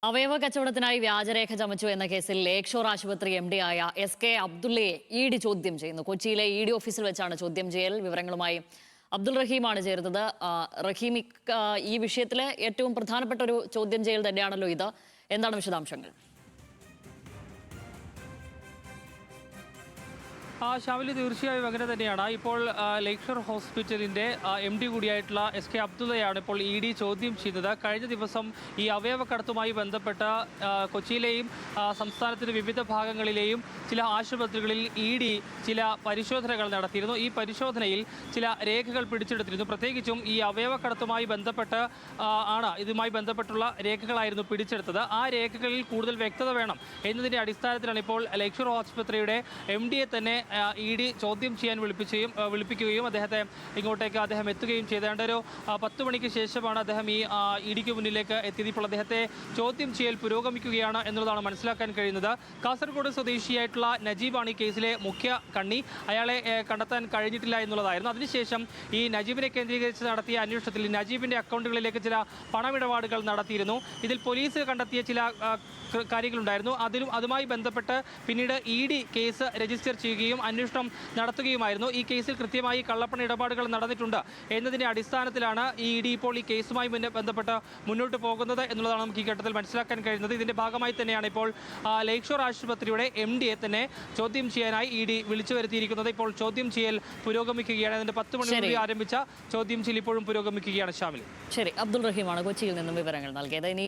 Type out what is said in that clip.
അവയവ കച്ചവടത്തിനായി വ്യാജരേഖ ചമച്ചു എന്ന കേസിൽ ലേക്ക് ഷോർ ആശുപത്രി എംഡി ആയ എസ്.കെ. അബ്ദുള്ളയെ ഇഡി ചോദ്യം ചെയ്യുന്നു. കൊച്ചിയിലെ ഇഡി ഓഫീസിൽ വെച്ചാണ് ചോദ്യം ചെയ്യൽ. വിവരങ്ങളുമായി അബ്ദുൾ റഹീമാണ് ചേരുന്നത്. റഹീം, ഈ വിഷയത്തിലെ ഏറ്റവും പ്രധാനപ്പെട്ട ഒരു ചോദ്യം ചെയ്യൽ തന്നെയാണല്ലോ ഇത്. എന്താണ് വിശദാംശങ്ങൾ? ഷാമിലി, തീർച്ചയായും അങ്ങനെ തന്നെയാണ്. ഇപ്പോൾ ലേക്ക് ഷോർ ഹോസ്പിറ്റലിൻ്റെ MD കൂടിയായിട്ടുള്ള എസ്.കെ. അബ്ദുള്ളയാണ് ഇപ്പോൾ ED ചോദ്യം ചെയ്യുന്നത്. കഴിഞ്ഞ ദിവസം ഈ അവയവക്കടത്തുമായി ബന്ധപ്പെട്ട കൊച്ചിയിലെയും സംസ്ഥാനത്തിൻ്റെ വിവിധ ഭാഗങ്ങളിലെയും ചില ആശുപത്രികളിൽ ED ചില പരിശോധനകൾ നടത്തിയിരുന്നു. ഈ പരിശോധനയിൽ ചില രേഖകൾ പിടിച്ചെടുത്തിരുന്നു. പ്രത്യേകിച്ചും ഈ അവയവക്കടത്തുമായി ബന്ധപ്പെട്ട് ഇതുമായി ബന്ധപ്പെട്ടുള്ള രേഖകളായിരുന്നു പിടിച്ചെടുത്തത്. ആ രേഖകളിൽ കൂടുതൽ വ്യക്തത വേണം എന്നതിൻ്റെ അടിസ്ഥാനത്തിലാണ് ഇപ്പോൾ ലേക്ക് ഷോർ ആശുപത്രിയുടെ MDയെ തന്നെ ED ചോദ്യം ചെയ്യാൻ വിളിപ്പിക്കുകയും ഇങ്ങോട്ടേക്ക് അദ്ദേഹം എത്തുകയും ചെയ്ത് ഒരു 10 മണിക്ക് ശേഷമാണ് അദ്ദേഹം ഈ EDക്ക് മുന്നിലേക്ക് എത്തിയത്. ഇപ്പോൾ അദ്ദേഹത്തെ ചോദ്യം ചെയ്യൽ പുരോഗമിക്കുകയാണ് എന്നുള്ളതാണ് മനസ്സിലാക്കാൻ കഴിയുന്നത്. കാസർഗോഡ് സ്വദേശിയായിട്ടുള്ള നജീബാണ് ഈ കേസിലെ മുഖ്യ കണ്ണി. അയാളെ കണ്ടെത്താൻ കഴിഞ്ഞിട്ടില്ല എന്നുള്ളതായിരുന്നു. അതിനുശേഷം ഈ നജീബിനെ കേന്ദ്രീകരിച്ച് നടത്തിയ അന്വേഷണത്തിൽ നജീബിൻ്റെ അക്കൗണ്ടുകളിലേക്ക് ചില പണമിടപാടുകൾ നടത്തിയിരുന്നു. ഇതിൽ പോലീസ് കണ്ടെത്തിയ ചില കാര്യങ്ങളുണ്ടായിരുന്നു. അതുമായി ബന്ധപ്പെട്ട് പിന്നീട് ED കേസ് രജിസ്റ്റർ ചെയ്യുകയും അന്വേഷണം നടത്തുകയുമായിരുന്നു. ഈ കേസിൽ കൃത്യമായി കള്ളപ്പണ ഇടപാടുകൾ നടന്നിട്ടുണ്ട് എന്നതിൻ്റെ അടിസ്ഥാനത്തിലാണ് ED ഇപ്പോൾ ഈ കേസുമായി ബന്ധപ്പെട്ട് മുന്നോട്ട് പോകുന്നത് എന്നുള്ളതാണ് നമുക്ക് ഈ ഘട്ടത്തിൽ മനസ്സിലാക്കാൻ കഴിയുന്നത്. ഇതിൻ്റെ ഭാഗമായി തന്നെയാണ് ഇപ്പോൾ ലേക്ക് ഷോർ ആശുപത്രിയുടെ MDയെ തന്നെ ചോദ്യം ചെയ്യാനായി ED വിളിച്ചു വരുത്തിയിരിക്കുന്നത്. ഇപ്പോൾ ചോദ്യം ചെയ്യൽ പുരോഗമിക്കുകയാണ്. അതിൻ്റെ 10 മണിയോടെ ആരംഭിച്ച ചോദ്യം ചെയ്യൽ ഇപ്പോഴും പുരോഗമിക്കുകയാണ്. ഷാമിലി, ശരി. അബ്ദുൾ റഹീമാണ് കൊച്ചിയിൽ നിന്നും വിവരങ്ങൾ നൽകിയത്.